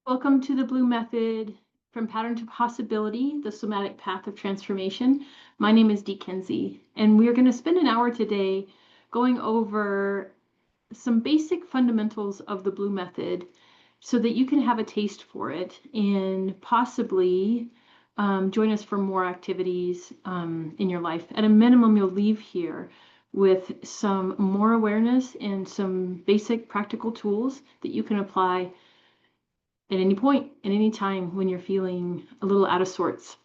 Welcome to the B.L.U.E method from pattern to possibility, the somatic path of transformation. My name is Kinsey, and we are going to spend an hour today going over some basic fundamentals of the B.L.U.E method so that you can have a taste for it and possibly join us for more activities in your life. At a minimum, you'll leave here with some more awareness and some basic practical tools that you can apply at any point, at any time when you're feeling a little out of sorts.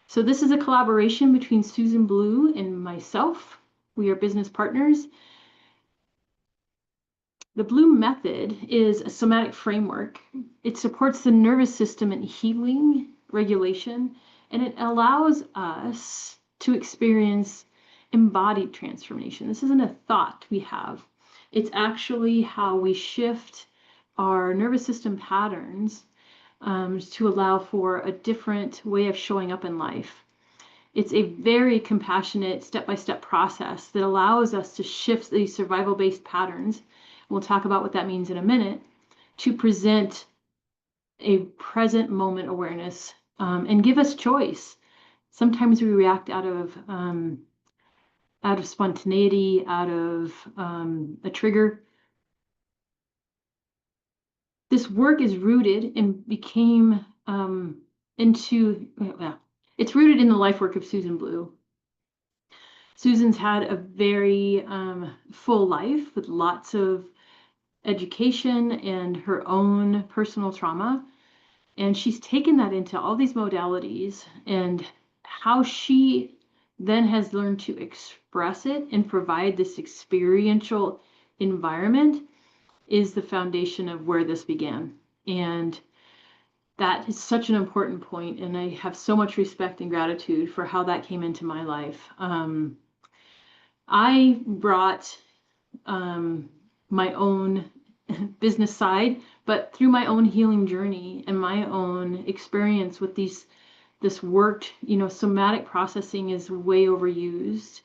So this is a collaboration between Susan B.L.U. and myself. We are business partners. The B.L.U. method is a somatic framework. It supports the nervous system in healing, regulation, and it allows us to experience embodied transformation. This isn't a thought we have. It's actually how we shift our nervous system patterns to allow for a different way of showing up in life. It's a very compassionate step-by-step process that allows us to shift these survival-based patterns. We'll talk about what that means in a minute, to present a present moment awareness and give us choice. Sometimes we react out of spontaneity, out of a trigger. This work is rooted and became it's rooted in the life work of Susan B.L.U. Susan's had a very full life with lots of education and her own personal trauma. And she's taken that into all these modalities, and how she then has learned to express it and provide this experiential environment is the foundation of where this began. And that is such an important point, and I have so much respect and gratitude for how that came into my life. I brought my own business side, but through my own healing journey and my own experience with this work, somatic processing is way overused,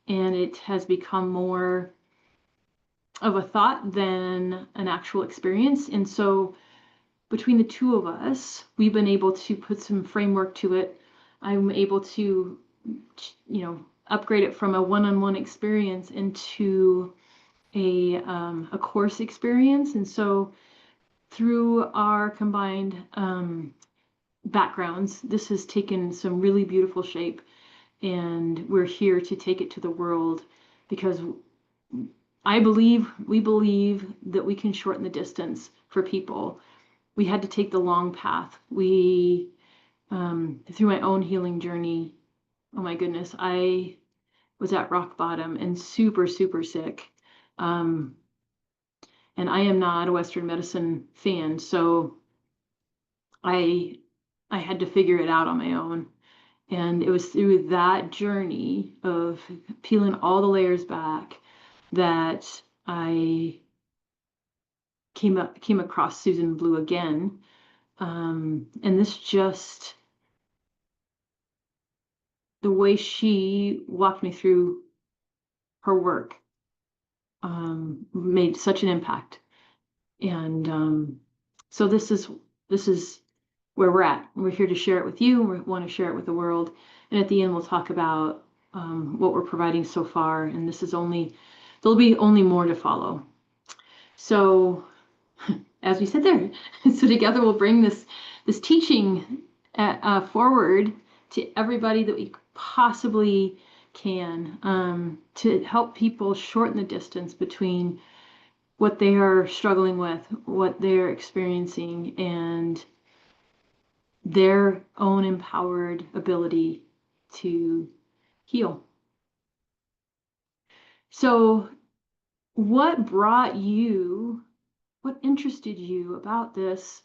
and it has become more of a thought than an actual experience. And so between the two of us, we've been able to put some framework to it. I'm able to, upgrade it from a one-on-one experience into a course experience. And so through our combined backgrounds, this has taken some really beautiful shape, and we're here to take it to the world because we believe that we can shorten the distance for people. We had to take the long path. Through my own healing journey, oh my goodness, I was at rock bottom and super, super sick. And I am not a Western medicine fan, so I had to figure it out on my own. And it was through that journey of peeling all the layers back that I came across Susan B.L.U. again. And this just, the way she walked me through her work made such an impact. And so this is where we're at. We're here to share it with you. We want to share it with the world. And at the end, we'll talk about what we're providing so far. And there'll be only more to follow. So as we said there, so together we'll bring this teaching forward to everybody that we possibly can, to help people shorten the distance between what they are struggling with, what they're experiencing, and their own empowered ability to heal. So what interested you about this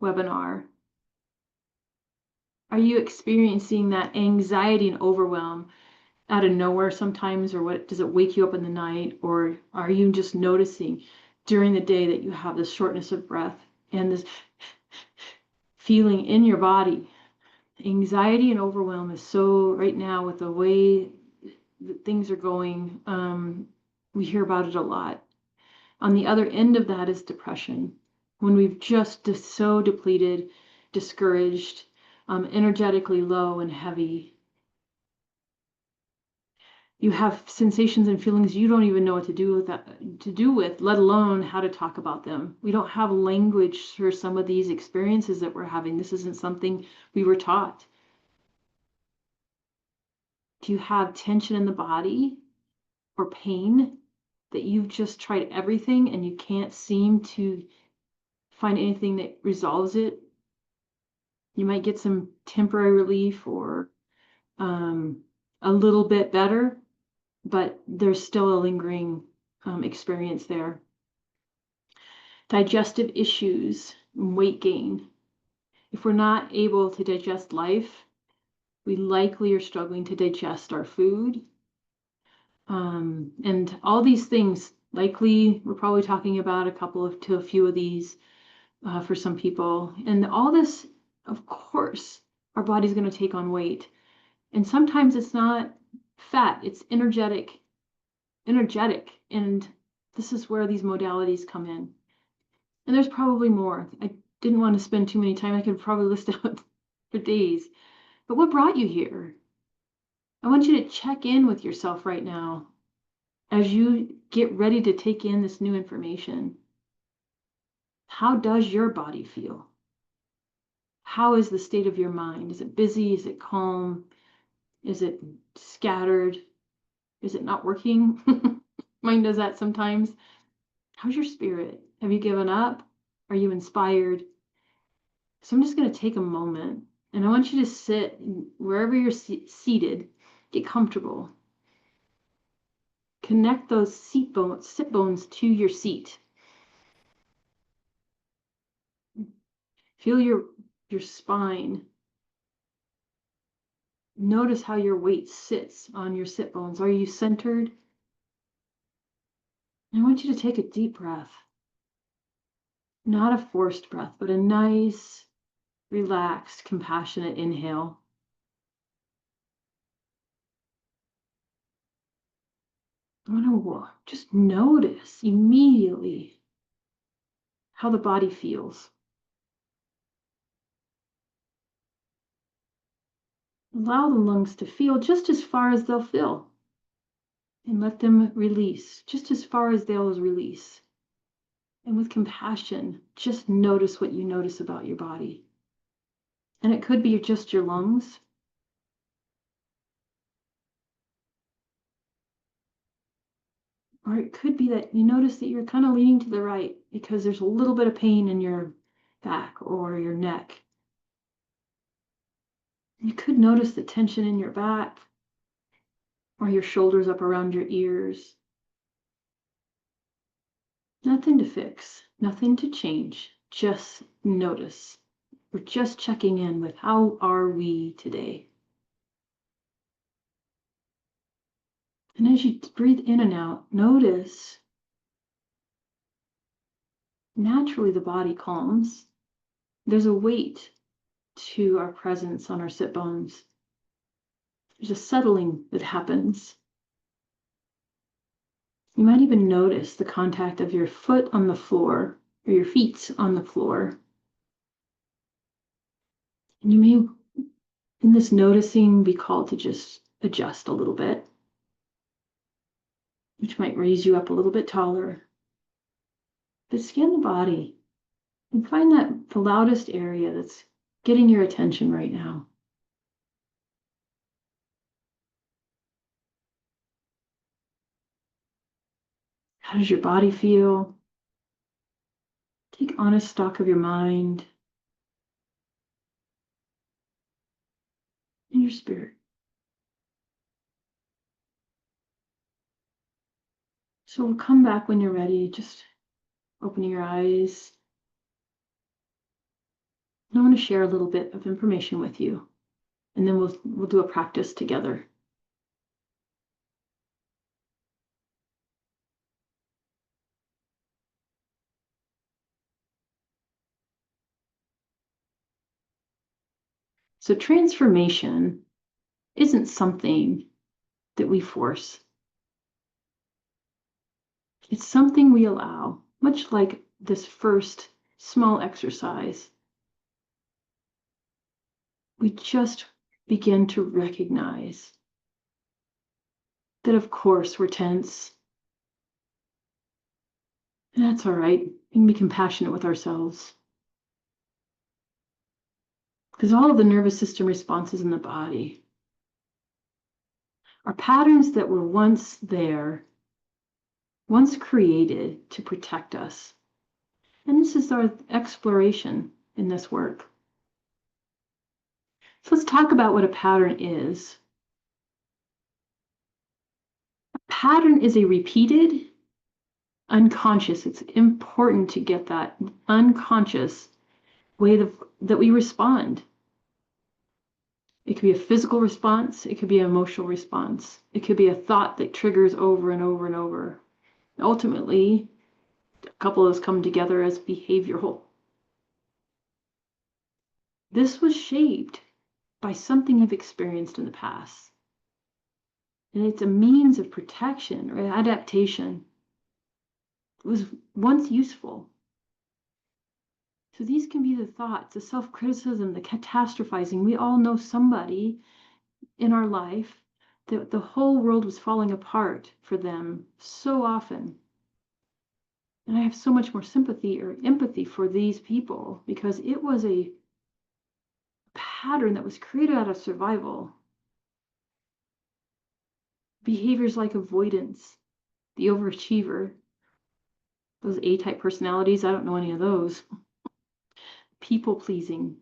webinar? Are you experiencing that anxiety and overwhelm out of nowhere sometimes, or does it wake you up in the night? Or are you just noticing during the day that you have this shortness of breath and this feeling in your body? Anxiety and overwhelm is so, right now with the way that things are going, we hear about it a lot. On the other end of that is depression. when we've just so depleted, discouraged, energetically low and heavy. You have sensations and feelings you don't even know what to do with let alone how to talk about them. We don't have language for some of these experiences that we're having. This isn't something we were taught. Do you have tension in the body or pain that you've just tried everything and you can't seem to find anything that resolves it? You might get some temporary relief or a little bit better, but there's still a lingering experience there. Digestive issues, weight gain. If we're not able to digest life, we likely are struggling to digest our food. And all these things, likely we're probably talking about a few of these for some people. And all this, of course, our body's going to take on weight. And sometimes it's not fat, it's energetic. And this is where these modalities come in. And there's probably more. I didn't want to spend too many time. I could probably list out for days. But what brought you here? I want you to check in with yourself right now as you get ready to take in this new information. How does your body feel? How is the state of your mind? Is it busy? Is it calm? Is it scattered? Is it not working? Mine does that sometimes. How's your spirit? Have you given up? Are you inspired? So I'm just going to take a moment and I want you to sit wherever you're seated, get comfortable. Connect those sit bones to your seat. Feel your spine. Notice how your weight sits on your sit bones. Are you centered? I want you to take a deep breath. Not a forced breath, but a nice, relaxed, compassionate inhale. I want to just notice immediately how the body feels. Allow the lungs to feel just as far as they'll fill. And let them release just as far as they'll release. And with compassion, just notice what you notice about your body. And it could be just your lungs. Or it could be that you notice that you're kind of leaning to the right because there's a little bit of pain in your back or your neck. You could notice the tension in your back or your shoulders up around your ears. Nothing to fix, nothing to change, just notice. We're just checking in with how are we today. And as you breathe in and out, notice naturally the body calms. There's a weight to our presence on our sit bones. There's a settling that happens. You might even notice the contact of your foot on the floor or your feet on the floor. And you may, in this noticing, be called to just adjust a little bit, which might raise you up a little bit taller. But scan the body and find the loudest area that's getting your attention right now. How does your body feel? Take honest stock of your mind and your spirit. So we'll come back when you're ready, just opening your eyes. I want to share a little bit of information with you, and then we'll do a practice together. So transformation isn't something that we force. It's something we allow, much like this first small exercise. We just begin to recognize that, of course, we're tense. And that's all right. We can be compassionate with ourselves. Because all of the nervous system responses in the body are patterns that were once there, once created to protect us. And this is our exploration in this work. So let's talk about what a pattern is. A pattern is a repeated, unconscious, it's important to get that unconscious way that we respond. It could be a physical response, it could be an emotional response, it could be a thought that triggers over and over and over. Ultimately, a couple of those come together as behavioral. This was shaped by something you've experienced in the past. And it's a means of protection or adaptation. It was once useful. So these can be the thoughts, the self-criticism, the catastrophizing. We all know somebody in our life that the whole world was falling apart for them so often. And I have so much more sympathy or empathy for these people because it was a pattern that was created out of survival. Behaviors like avoidance, the overachiever, those A-type personalities, I don't know any of those. People pleasing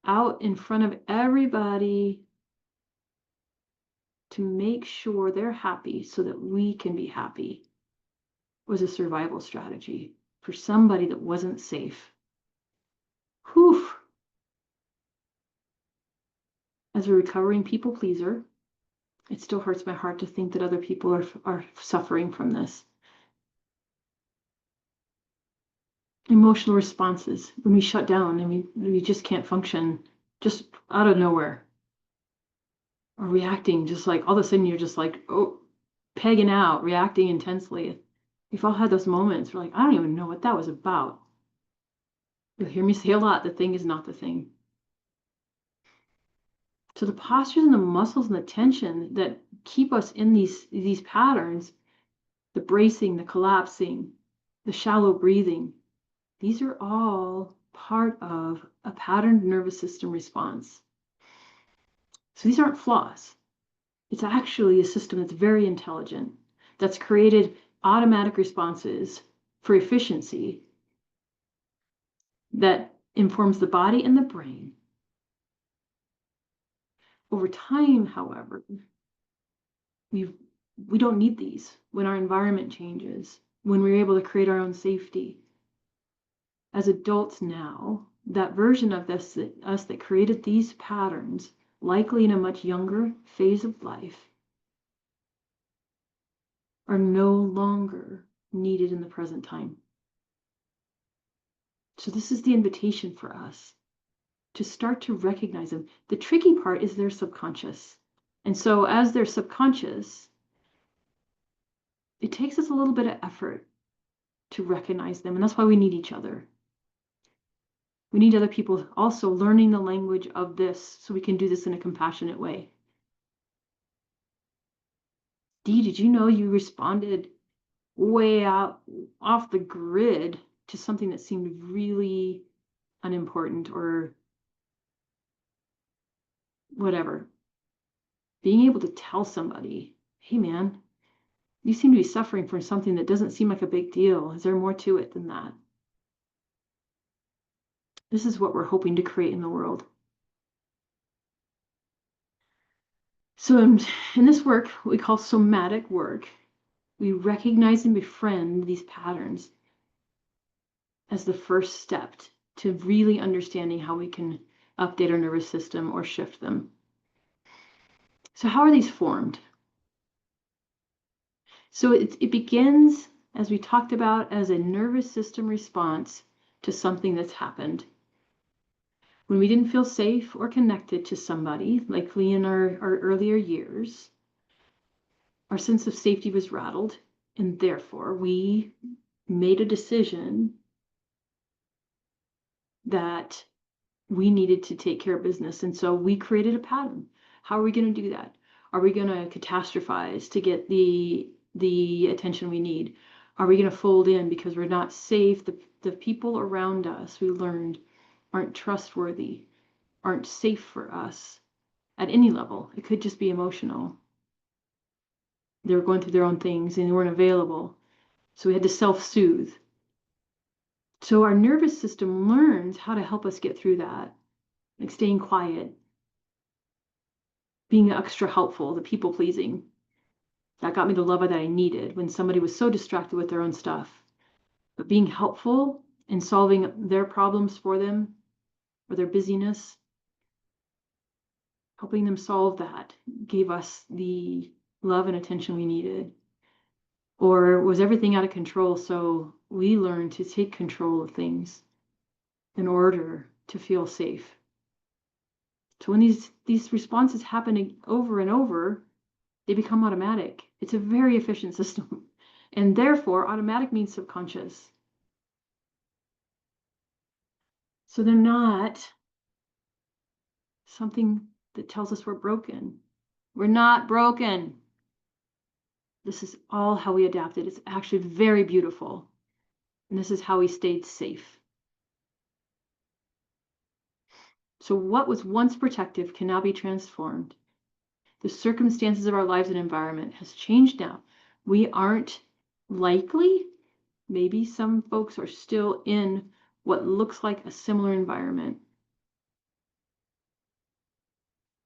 out in front of everybody to make sure they're happy so that we can be happy was a survival strategy for somebody that wasn't safe. Whew. As a recovering people pleaser, it still hurts my heart to think that other people are suffering from this. Emotional responses, when we shut down and we just can't function just out of nowhere. Or reacting just like all of a sudden you're just like, oh, pegging out, reacting intensely. We've all had those moments. We're like, I don't even know what that was about. You'll hear me say a lot, the thing is not the thing. So the postures and the muscles and the tension that keep us in these patterns, the bracing, the collapsing, the shallow breathing, these are all part of a patterned nervous system response. So these aren't flaws. It's actually a system that's very intelligent, that's created automatic responses for efficiency that informs the body and the brain. Over time, however, we don't need these when our environment changes, when we're able to create our own safety. As adults now, that version of us that created these patterns, likely in a much younger phase of life, are no longer needed in the present time. So this is the invitation for us to start to recognize them. The tricky part is their subconscious. And so as they're subconscious, it takes us a little bit of effort to recognize them. And that's why we need each other. We need other people also learning the language of this so we can do this in a compassionate way. Dee, did you know you responded way out off the grid to something that seemed really unimportant or whatever? Being able to tell somebody, hey man, you seem to be suffering from something that doesn't seem like a big deal. Is there more to it than that? This is what we're hoping to create in the world. So in this work, what we call somatic work, we recognize and befriend these patterns as the first step to really understanding how we can update our nervous system or shift them. So how are these formed? So it begins, as we talked about, as a nervous system response to something that's happened. When we didn't feel safe or connected to somebody, likely in our earlier years, our sense of safety was rattled, and therefore we made a decision that we needed to take care of business. And so we created a pattern. How are we going to do that? Are we going to catastrophize to get the attention we need? Are we going to fold in because we're not safe? The people around us, we learned, aren't trustworthy, aren't safe for us at any level. It could just be emotional. They were going through their own things and they weren't available. So we had to self-soothe. So our nervous system learns how to help us get through that, like staying quiet, being extra helpful, the people pleasing. That got me the love that I needed when somebody was so distracted with their own stuff. But being helpful and solving their problems for them or their busyness, helping them solve that gave us the love and attention we needed. Or was everything out of control? So we learned to take control of things in order to feel safe. So when these responses happen over and over, they become automatic. It's a very efficient system. And therefore, automatic means subconscious. So they're not something that tells us we're broken. We're not broken. This is all how we adapted. It's actually very beautiful. And this is how we stayed safe. So what was once protective can now be transformed. The circumstances of our lives and environment has changed now. We aren't likely, maybe some folks are still in what looks like a similar environment.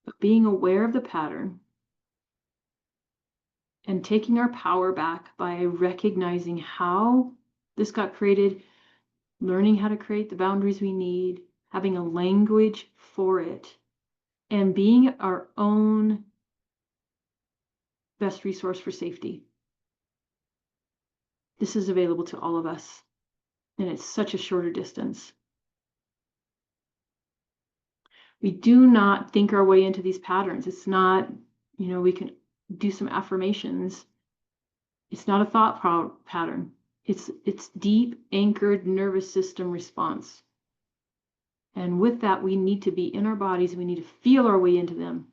But being aware of the pattern and taking our power back by recognizing how this got created, learning how to create the boundaries we need, having a language for it, and being our own best resource for safety. This is available to all of us, and it's such a shorter distance. We do not think our way into these patterns. It's not, we can do some affirmations. It's not a thought pattern. It's deep anchored nervous system response. And with that, we need to be in our bodies and we need to feel our way into them.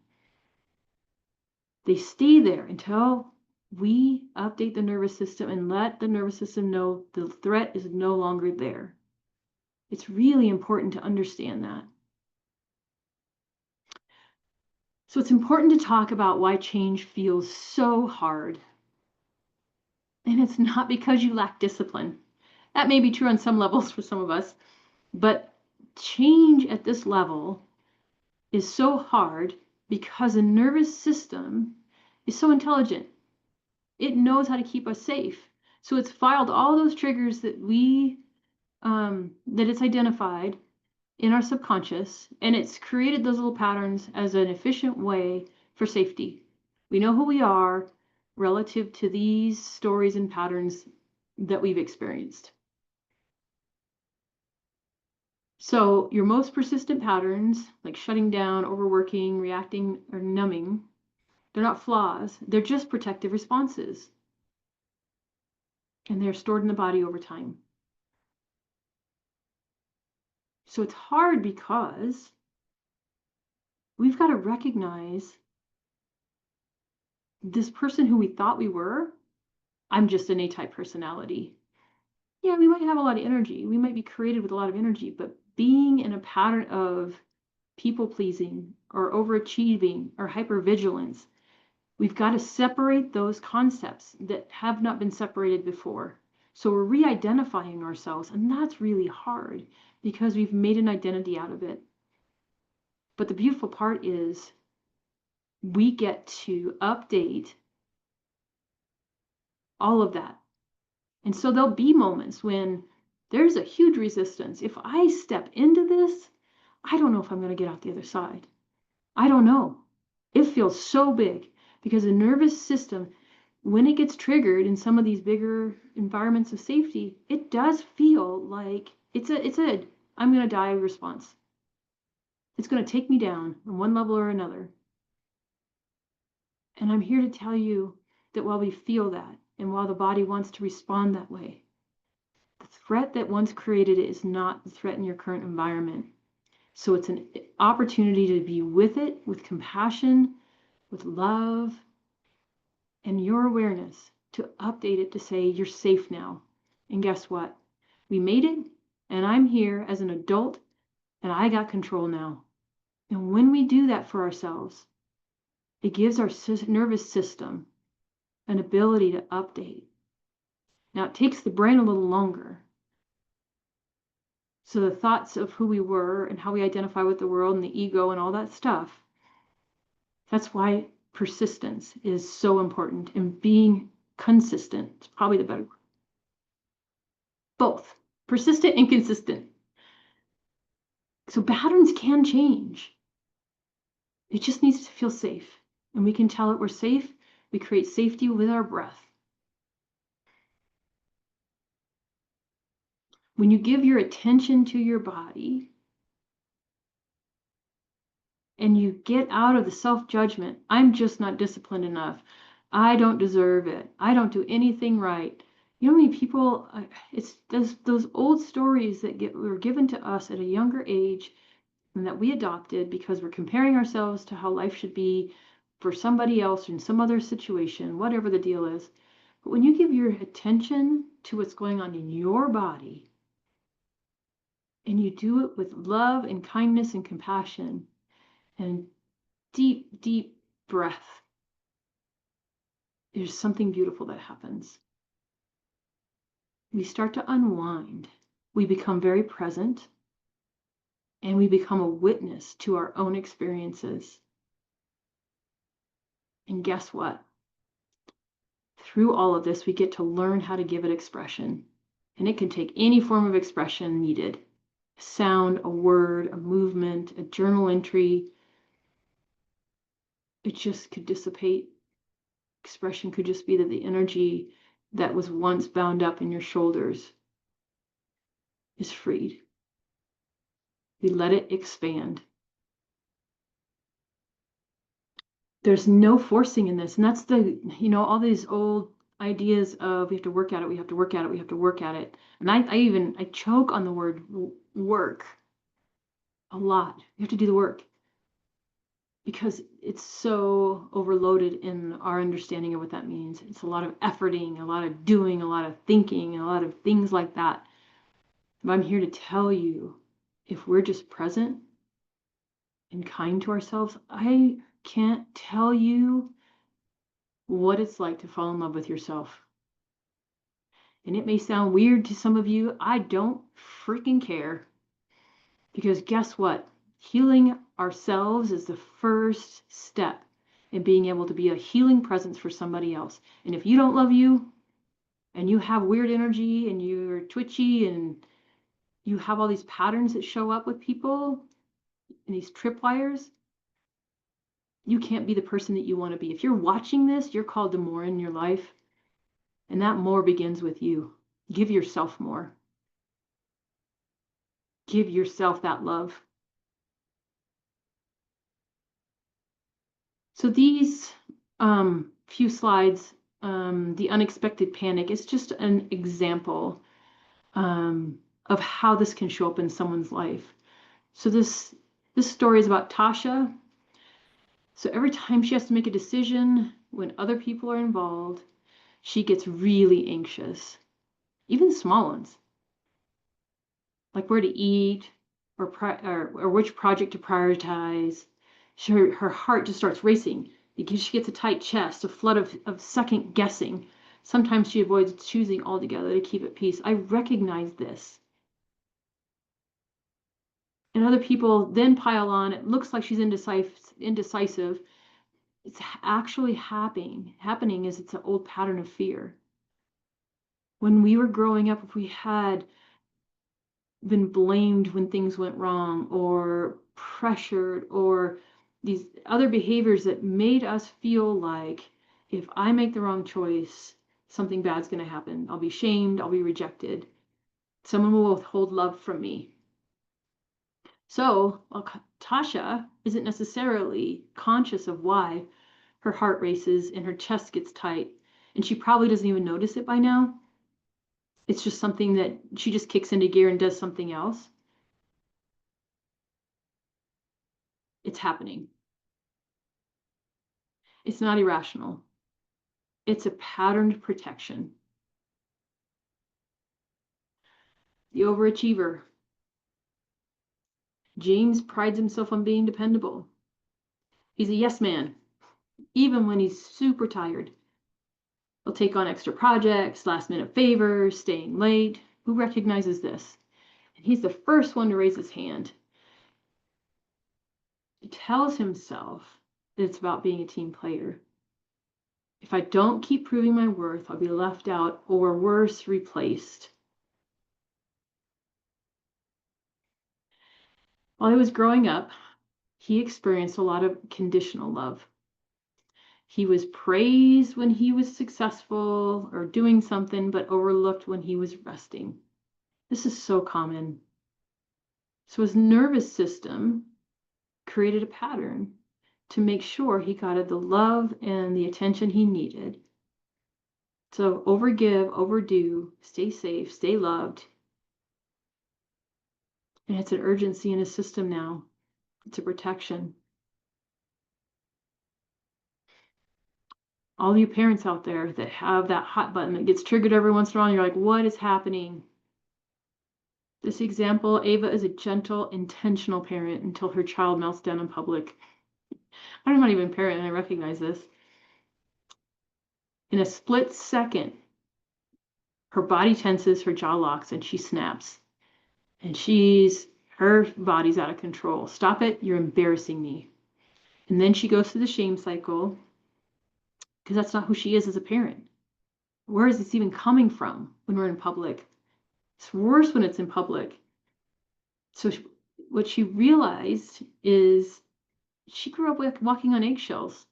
They stay there until we update the nervous system and let the nervous system know the threat is no longer there. It's really important to understand that. So it's important to talk about why change feels so hard. And it's not because you lack discipline. That may be true on some levels for some of us, but change at this level is so hard because the nervous system is so intelligent. It knows how to keep us safe. So it's filed all those triggers that that it's identified in our subconscious, and it's created those little patterns as an efficient way for safety. We know who we are relative to these stories and patterns that we've experienced. So your most persistent patterns, like shutting down, overworking, reacting, or numbing, they're not flaws. They're just protective responses. And they're stored in the body over time. So it's hard because we've got to recognize this person who we thought we were. I'm just an A-type personality. Yeah, we might have a lot of energy. We might be created with a lot of energy, but being in a pattern of people pleasing or overachieving or hypervigilance, we've got to separate those concepts that have not been separated before. So we're re-identifying ourselves, and that's really hard because we've made an identity out of it. But the beautiful part is we get to update all of that. And so there'll be moments when there's a huge resistance. If I step into this, I don't know if I'm going to get out the other side. I don't know. It feels so big because the nervous system, when it gets triggered in some of these bigger environments of safety, it does feel like it's a I'm going to die response. It's going to take me down on one level or another. And I'm here to tell you that while we feel that, and while the body wants to respond that way, threat that once created it is not the threat in your current environment. So it's an opportunity to be with it, with compassion, with love, and your awareness, to update it to say you're safe now. And guess what? We made it, and I'm here as an adult, and I got control now. And when we do that for ourselves, it gives our nervous system an ability to update. Now, it takes the brain a little longer. So the thoughts of who we were and how we identify with the world and the ego and all that stuff, that's why persistence is so important, and being consistent is probably the better word. Both persistent and consistent. So patterns can change. It just needs to feel safe. And we can tell it we're safe. We create safety with our breath. When you give your attention to your body and you get out of the self-judgment, I'm just not disciplined enough. I don't deserve it. I don't do anything right. You know how many people, it's those old stories that were given to us at a younger age and that we adopted because we're comparing ourselves to how life should be for somebody else in some other situation, whatever the deal is. But when you give your attention to what's going on in your body, and you do it with love and kindness and compassion and deep, deep breath, there's something beautiful that happens. We start to unwind. We become very present, and we become a witness to our own experiences. And guess what? Through all of this, we get to learn how to give it expression. And it can take any form of expression needed. A sound, a word, a movement, a journal entry. It just could dissipate. Expression could just be that the energy that was once bound up in your shoulders is freed. We let it expand. There's no forcing in this. And that's all these old ideas of we have to work at it, we have to work at it, we have to work at it. And I choke on the word work a lot. You have to do the work because it's so overloaded in our understanding of what that means. It's a lot of efforting, a lot of doing, a lot of thinking, a lot of things like that. But I'm here to tell you, if we're just present and kind to ourselves, I can't tell you what it's like to fall in love with yourself. And it may sound weird to some of you. I don't freaking care. Because guess what? Healing ourselves is the first step in being able to be a healing presence for somebody else. And if you don't love you, and you have weird energy, and you're twitchy, and you have all these patterns that show up with people, and these tripwires, you can't be the person that you want to be. If you're watching this, you're called to more in your life. And that more begins with you. Give yourself more. Give yourself that love. So these few slides, the unexpected panic, is just an example of how this can show up in someone's life. So this story is about Tasha. So every time she has to make a decision when other people are involved, she gets really anxious, even small ones, like where to eat or which project to prioritize. Her heart just starts racing because she gets a tight chest, a flood of second guessing. Sometimes she avoids choosing altogether to keep at peace. I recognize this. And other people then pile on. It looks like she's indecisive. It's actually happening is it's an old pattern of fear. When we were growing up, if we had been blamed when things went wrong or pressured or these other behaviors that made us feel like if I make the wrong choice, something bad's going to happen. I'll be shamed. I'll be rejected. Someone will withhold love from me. So Tasha isn't necessarily conscious of why her heart races and her chest gets tight. And she probably doesn't even notice it by now. It's just something that she just kicks into gear and does something else. It's happening. It's not irrational. It's a patterned protection. The overachiever. James prides himself on being dependable. He's a yes man, even when he's super tired. He'll take on extra projects, last minute favors, staying late. Who recognizes this? And he's the first one to raise his hand. He tells himself that it's about being a team player. If I don't keep proving my worth, I'll be left out or worse, replaced. While he was growing up, he experienced a lot of conditional love. He was praised when he was successful or doing something, but overlooked when he was resting. This is so common. So his nervous system created a pattern to make sure he got the love and the attention he needed. So overgive, overdo, stay safe, stay loved. And it's an urgency in his system now. It's a protection. All you parents out there that have that hot button that gets triggered every once in a while, you're like, what is happening? This example, Ava is a gentle, intentional parent until her child melts down in public. I'm not even a parent and I recognize this. In a split second, her body tenses, her jaw locks, and she snaps. And her body's out of control. Stop it, you're embarrassing me. And then she goes through the shame cycle because that's not who she is as a parent. Where is this even coming from when we're in public? It's worse when it's in public. So what she realized is she grew up walking on eggshells.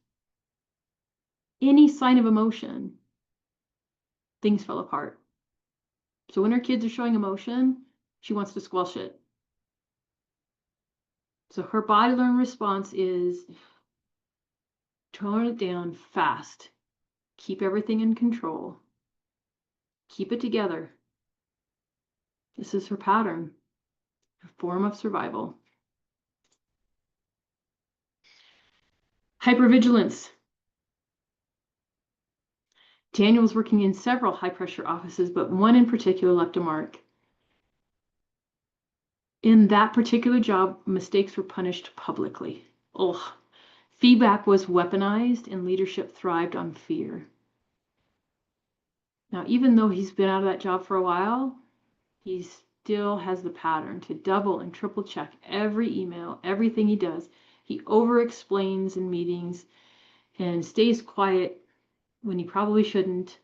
Any sign of emotion, things fell apart. So when her kids are showing emotion, she wants to squelch it. So her body learned response is tone it down fast. Keep everything in control. Keep it together. This is her pattern, her form of survival. Hypervigilance. Daniel was working in several high-pressure offices, but one in particular left a mark. In that particular job, mistakes were punished publicly. Ugh. Feedback was weaponized, and leadership thrived on fear. Now, even though he's been out of that job for a while, he still has the pattern to double and triple check every email, everything he does. He over-explains in meetings and stays quiet when he probably shouldn't.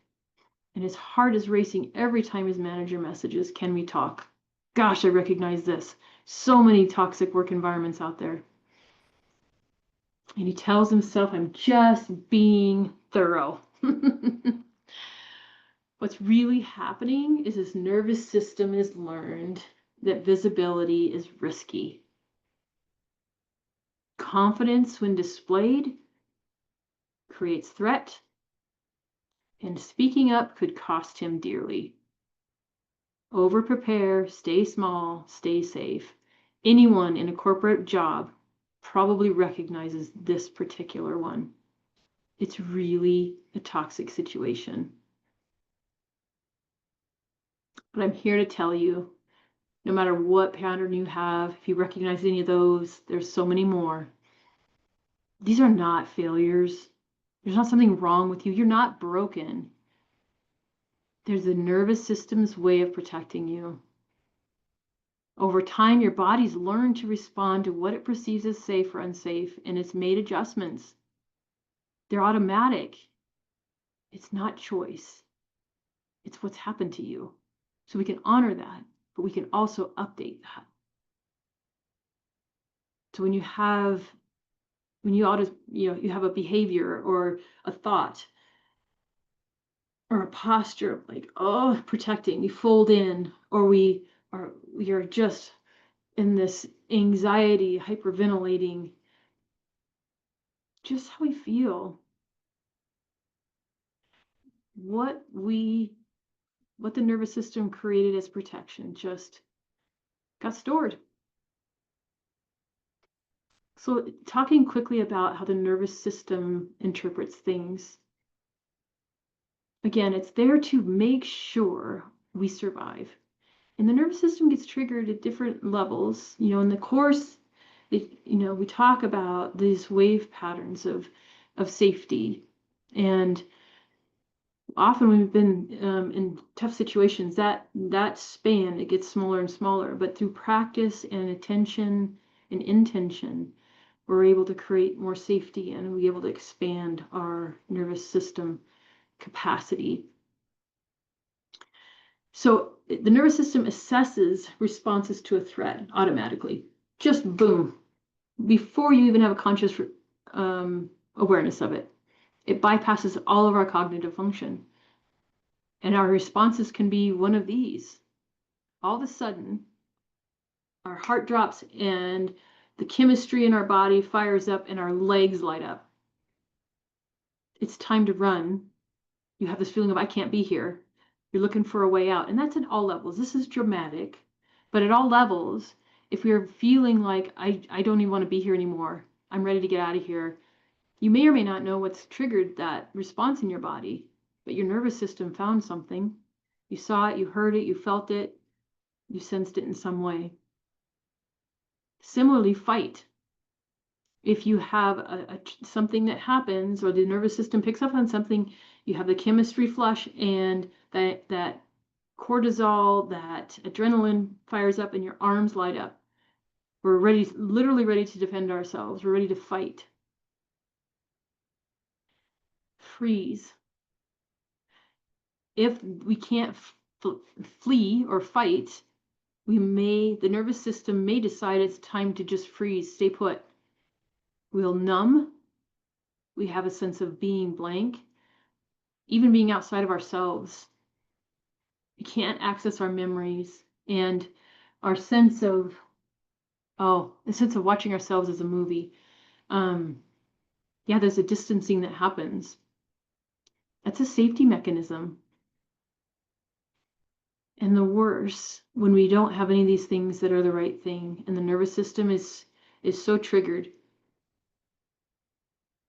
And his heart is racing every time his manager messages, "Can we talk?" Gosh, I recognize this. So many toxic work environments out there. And he tells himself, "I'm just being thorough." What's really happening is his nervous system has learned that visibility is risky. Confidence, when displayed, creates threat, and speaking up could cost him dearly. Over-prepare, stay small, stay safe. Anyone in a corporate job probably recognizes this particular one. It's really a toxic situation. But I'm here to tell you, no matter what pattern you have, if you recognize any of those, there's so many more. These are not failures. There's not something wrong with you. You're not broken. There's the nervous system's way of protecting you. Over time, your body's learned to respond to what it perceives as safe or unsafe, and it's made adjustments. They're automatic. It's not choice. It's what's happened to you. So we can honor that, but we can also update that. So when you have a behavior or a thought or a posture of like, oh, protecting, we fold in, or we are just in this anxiety, hyperventilating, just how we feel. What we what the nervous system created as protection just got stored. So, talking quickly about how the nervous system interprets things. Again, it's there to make sure we survive. And the nervous system gets triggered at different levels. In the course, we talk about these wave patterns of safety. And often when we've been in tough situations, that span, it gets smaller and smaller. But through practice and attention and intention, we're able to create more safety and we're able to expand our nervous system capacity. So the nervous system assesses responses to a threat automatically, just boom, before you even have a conscious awareness of it. It bypasses all of our cognitive function. And our responses can be one of these. All of a sudden, our heart drops and the chemistry in our body fires up and our legs light up. It's time to run. You have this feeling of, I can't be here. You're looking for a way out. And that's at all levels. This is dramatic. But at all levels, if we're feeling like, I don't even want to be here anymore, I'm ready to get out of here, you may or may not know what's triggered that response in your body. But your nervous system found something. You saw it, you heard it, you felt it, you sensed it in some way. Similarly, fight. If you have something that happens or the nervous system picks up on something, you have the chemistry flush and that cortisol, that adrenaline fires up and your arms light up. We're ready, literally ready to defend ourselves. We're ready to fight. Freeze. If we can't flee or fight, the nervous system may decide it's time to just freeze, stay put. We'll numb. We have a sense of being blank, even being outside of ourselves. We can't access our memories and our sense of, the sense of watching ourselves as a movie. There's a distancing that happens. That's a safety mechanism. And the worse, when we don't have any of these things that are the right thing, and the nervous system is so triggered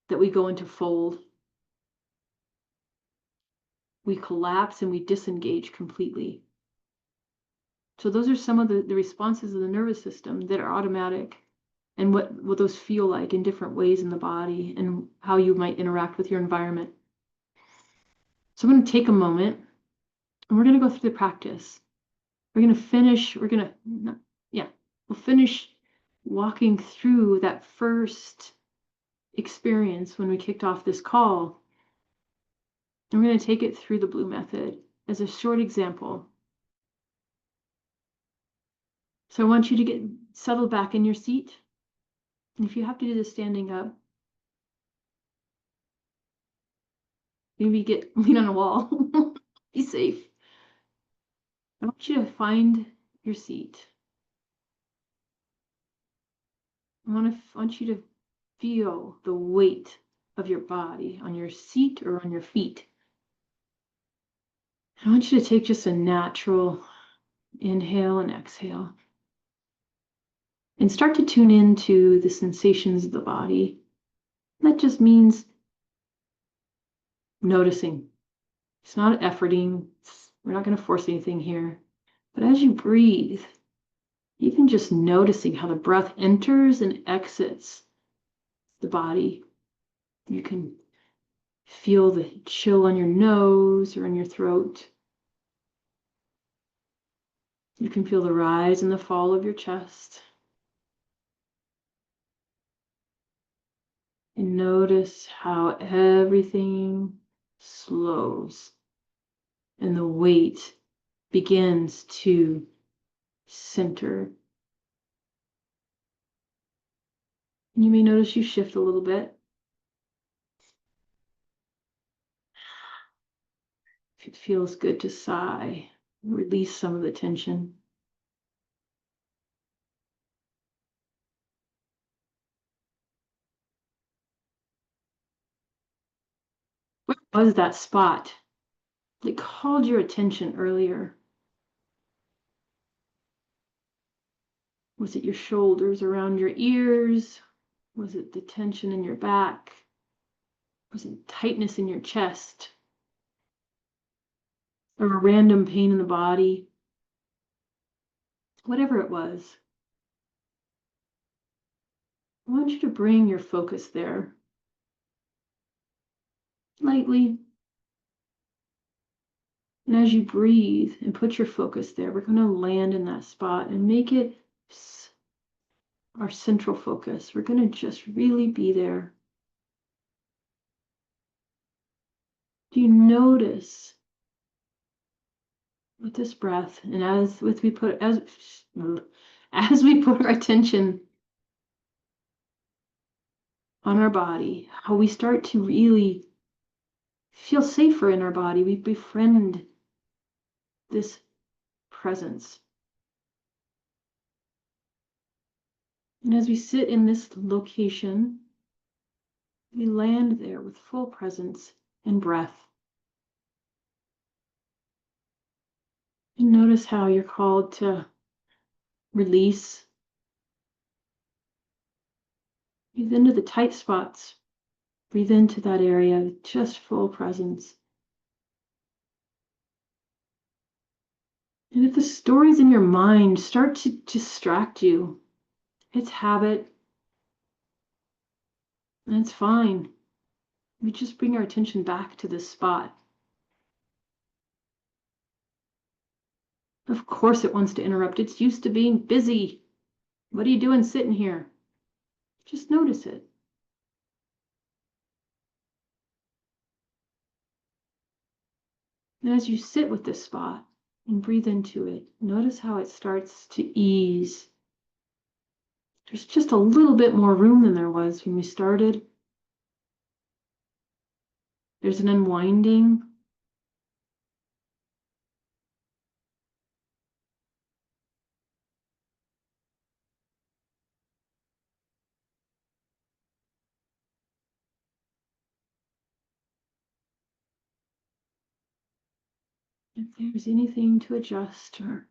that we go into fold. We collapse and we disengage completely. So those are some of the responses of the nervous system that are automatic, and what those feel like in different ways in the body and how you might interact with your environment. So I'm going to take a moment and we're going to go through the practice. We'll finish walking through that first experience when we kicked off this call. And we're going to take it through the B.L.U.E method as a short example. So I want you to get settled back in your seat. And if you have to do this standing up, maybe lean on a wall. Be safe. I want you to find your seat. I want you to feel the weight of your body on your seat or on your feet. I want you to take just a natural inhale and exhale. And start to tune into the sensations of the body. That just means noticing. It's not efforting. We're not going to force anything here. But as you breathe, even just noticing how the breath enters and exits the body. You can feel the chill on your nose or in your throat. You can feel the rise and the fall of your chest. And notice how everything slows and the weight begins to center. And you may notice you shift a little bit. If it feels good to sigh, release some of the tension. Where was that spot that called your attention earlier? Was it your shoulders around your ears? Was it the tension in your back? Was it tightness in your chest? Or a random pain in the body? Whatever it was, I want you to bring your focus there lightly. And as you breathe and put your focus there, we're going to land in that spot and make it our central focus. We're going to just really be there. Do you notice with this breath, and as we put our attention on our body, how we start to really feel safer in our body? We befriend this presence. And as we sit in this location, we land there with full presence and breath. And notice how you're called to release. Breathe into the tight spots. Breathe into that area with just full presence. And if the stories in your mind start to distract you, it's habit, and it's fine. We just bring our attention back to this spot. Of course it wants to interrupt. It's used to being busy. What are you doing sitting here? Just notice it. And as you sit with this spot and breathe into it, notice how it starts to ease. There's just a little bit more room than there was when we started. There's an unwinding. If there's anything to adjust, or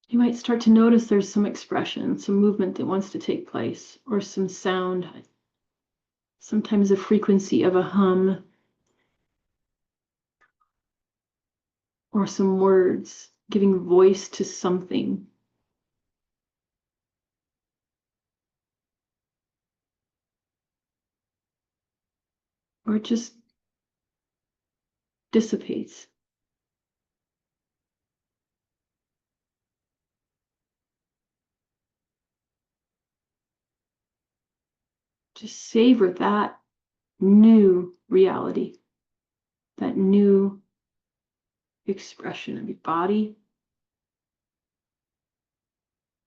you might start to notice there's some expression, some movement that wants to take place, or some sound, sometimes a frequency of a hum, or some words giving voice to something. Or it just dissipates. Just savor that new reality, that new expression of your body.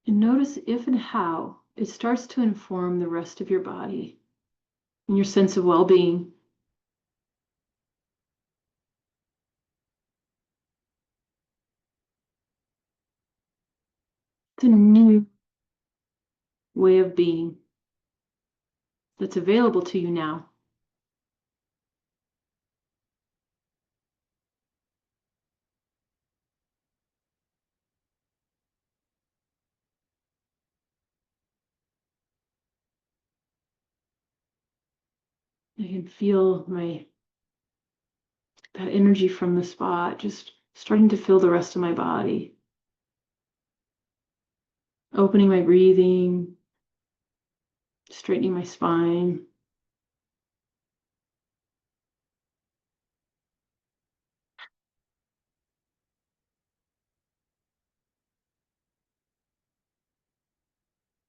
And notice if and how it starts to inform the rest of your body and your sense of well-being. It's a new way of being that's available to you now. I can feel that energy from the spot just starting to fill the rest of my body. Opening my breathing, straightening my spine.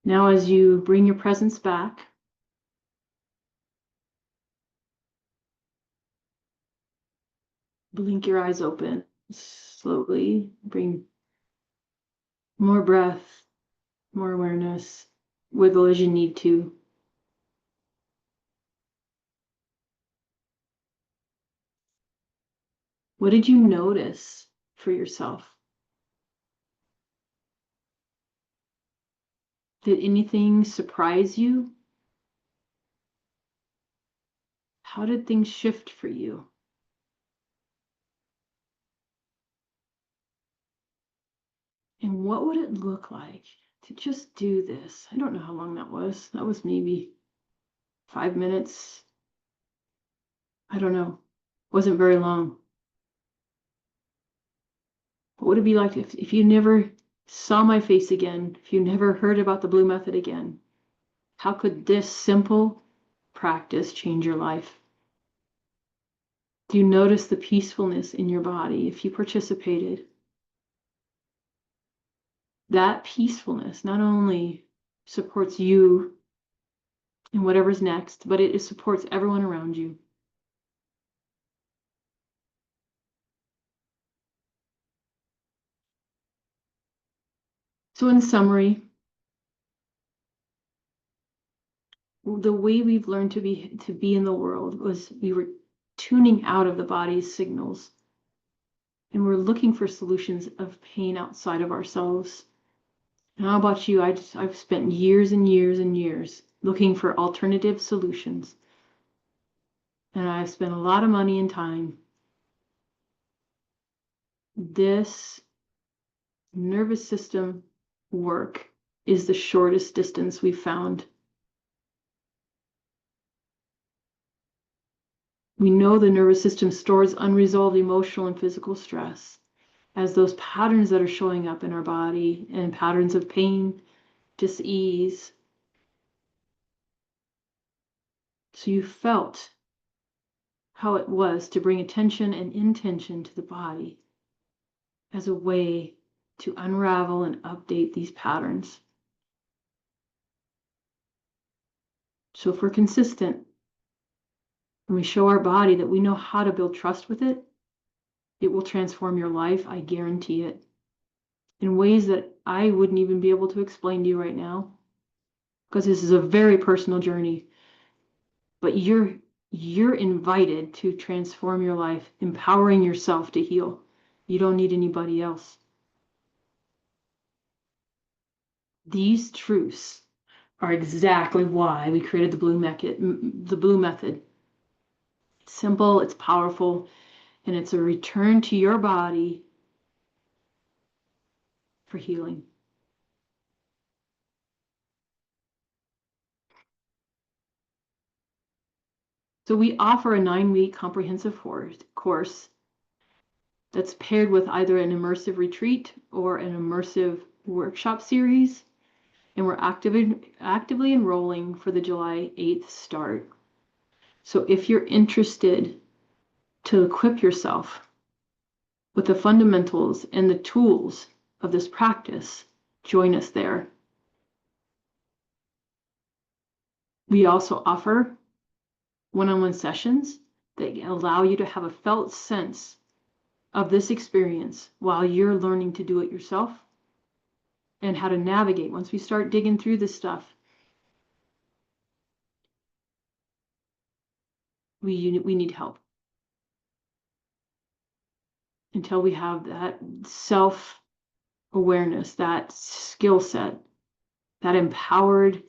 Now, as you bring your presence back, blink your eyes open slowly. Bring more breath, more awareness. Wiggle as you need to. What did you notice for yourself? Did anything surprise you? how did things shift for you? And what would it look like to just do this? I don't know how long that was. That was maybe 5 minutes. I don't know. Wasn't very long. What would it be like if you never saw my face again, if you never heard about the B.L.U.E method again? How could this simple practice change your life? Do you notice the peacefulness in your body if you participated? That peacefulness not only supports you in whatever's next, but it supports everyone around you. So in summary, the way we've learned to be in the world was we were tuning out of the body's signals, and we're looking for solutions of pain outside of ourselves. And how about you? I've spent years and years and years looking for alternative solutions, and I've spent a lot of money and time. This nervous system work is the shortest distance we've found. We know the nervous system stores unresolved emotional and physical stress as those patterns that are showing up in our body, and patterns of pain, dis-ease. So you felt how it was to bring attention and intention to the body as a way to unravel and update these patterns. So if we're consistent and we show our body that we know how to build trust with it, it will transform your life, I guarantee it, in ways that I wouldn't even be able to explain to you right now, because this is a very personal journey. But you're invited to transform your life, empowering yourself to heal. You don't need anybody else. These truths are exactly why we created the B.L.U.E method. It's simple, it's powerful, and it's a return to your body for healing. So we offer a 9-week comprehensive course that's paired with either an immersive retreat or an immersive workshop series. And we're actively enrolling for the July 8th start. So if you're interested to equip yourself with the fundamentals and the tools of this practice, join us there. We also offer one-on-one sessions that allow you to have a felt sense of this experience while you're learning to do it yourself, and how to navigate. Once we start digging through this stuff, we need help. Until we have that self-awareness, that skill set, that empowered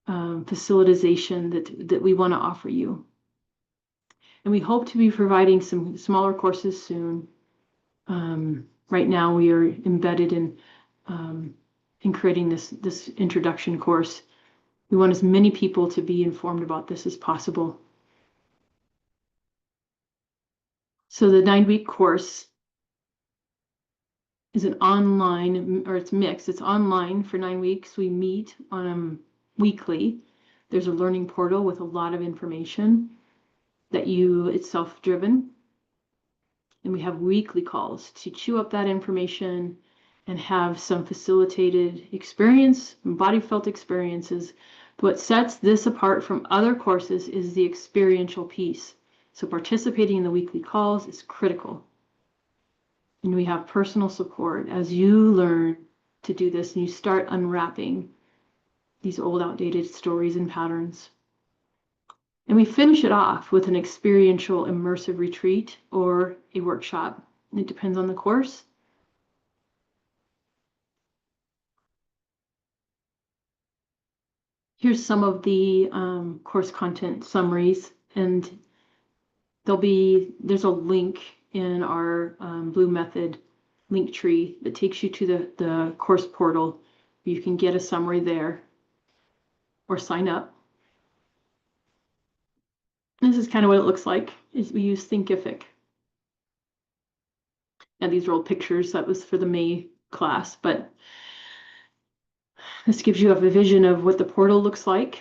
facilitization that we want to offer you. And we hope to be providing some smaller courses soon. Right now we are embedded in creating this introduction course. We want as many people to be informed about this as possible. So the 9-week course is an online, or it's mixed. It's online for 9 weeks. We meet on weekly. There's a learning portal with a lot of information it's self-driven. And we have weekly calls to chew up that information and have some facilitated experience, body felt experiences. What sets this apart from other courses is the experiential piece. So participating in the weekly calls is critical. And we have personal support as you learn to do this and you start unwrapping these old outdated stories and patterns. And we finish it off with an experiential immersive retreat or a workshop. It depends on the course. Here's some of the course content summaries. And there's a link in our B.L.U.E method link tree that takes you to the course portal. You can get a summary there or sign up. This is kind of what it looks like. We use Thinkific. And these are old pictures. That was for the May class, but this gives you a vision of what the portal looks like.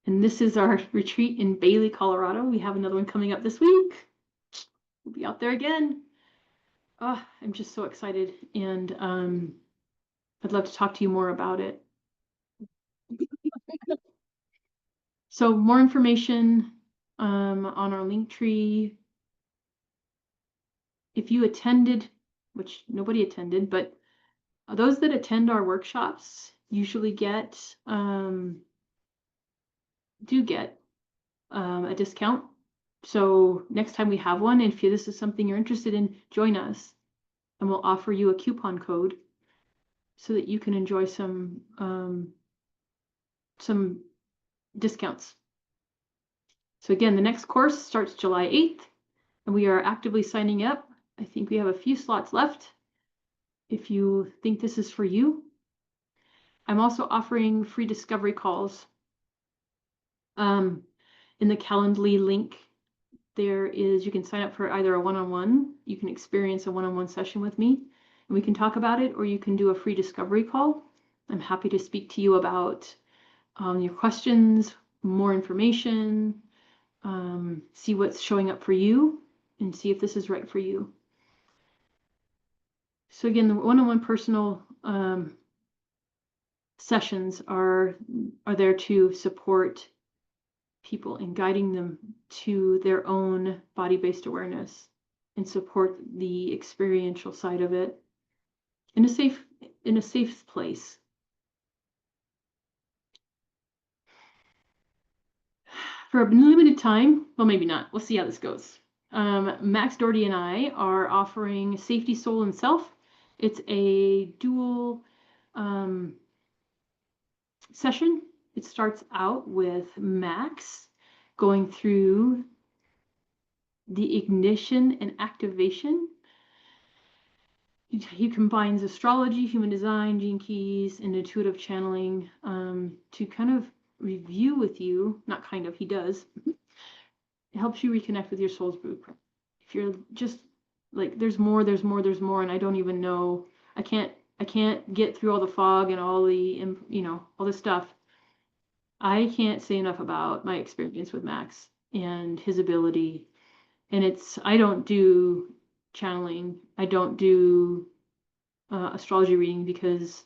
And this is our retreat in B.L.U.E, Colorado. We have another one coming up this week. We'll be out there again. Oh, I'm just so excited. And I'd love to talk to you more about it. So more information on our link tree. If you attended, which nobody attended, but those that attend our workshops usually do get a discount. So next time we have one, if this is something you're interested in, join us, and we'll offer you a coupon code so that you can enjoy some discounts. So again, the next course starts July 8th, and we are actively signing up. I think we have a few slots left. If you think this is for you, I'm also offering free discovery calls. In the Calendly link, you can sign up for either a one-on-one, you can experience a one-on-one session with me, and we can talk about it, or you can do a free discovery call. I'm happy to speak to you about your questions, more information, see what's showing up for you, and see if this is right for you. So again, the one-on-one personal sessions are there to support people in guiding them to their own body-based awareness and support the experiential side of it in a safe place. For a limited time, well, maybe not. We'll see how this goes. Max Doherty and I are offering Safety, Soul, and Self. It's a dual session. It starts out with Max going through the ignition and activation. He combines astrology, human design, gene keys, and intuitive channeling to kind of review with you. Not kind of, he does. It helps you reconnect with your soul's blueprint. If you're just like, there's more, and I don't even know. I can't get through all the fog and all the, all this stuff. I can't say enough about my experience with Max and his ability. And I don't do channeling. I don't do astrology reading because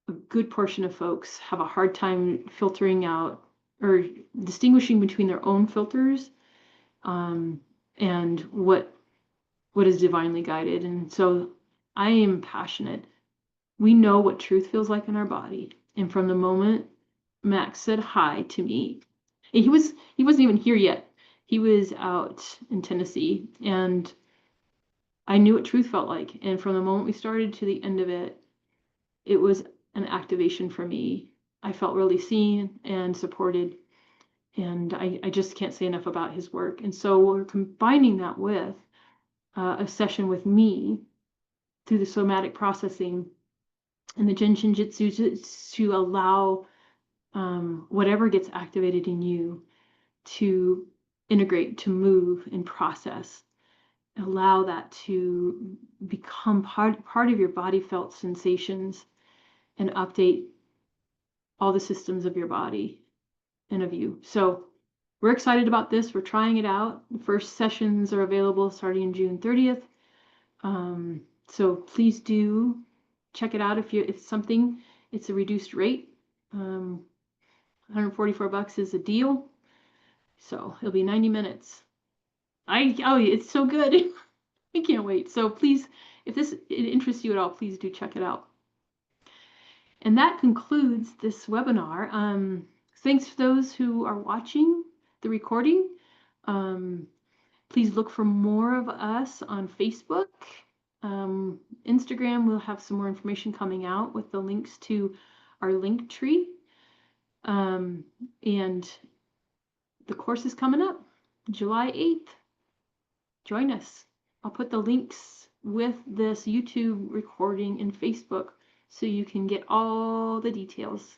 a good portion of folks have a hard time filtering out or distinguishing between their own filters and what is divinely guided. And so I am passionate. We know what truth feels like in our body. And from the moment Max said hi to me, and he wasn't even here yet. He was out in Tennessee, and I knew what truth felt like. And from the moment we started to the end of it, it was an activation for me. I felt really seen and supported. And I just can't say enough about his work. And so we're combining that with a session with me through the somatic processing and the Jin Shin Jitsu to allow whatever gets activated in you to integrate, to move and process. Allow that to become part of your body felt sensations and update all the systems of your body and of you. So we're excited about this. We're trying it out. The first sessions are available starting June 30th. So please do check it out. If it's something, it's a reduced rate. $144 is a deal. So it'll be 90 minutes. It's so good. I can't wait. So please, if it interests you at all, please do check it out. And that concludes this webinar. Thanks to those who are watching the recording. Please look for more of us on Facebook. Instagram, we'll have some more information coming out with the links to our link tree. And the course is coming up July 8th. Join us. I'll put the links with this YouTube recording in Facebook so you can get all the details.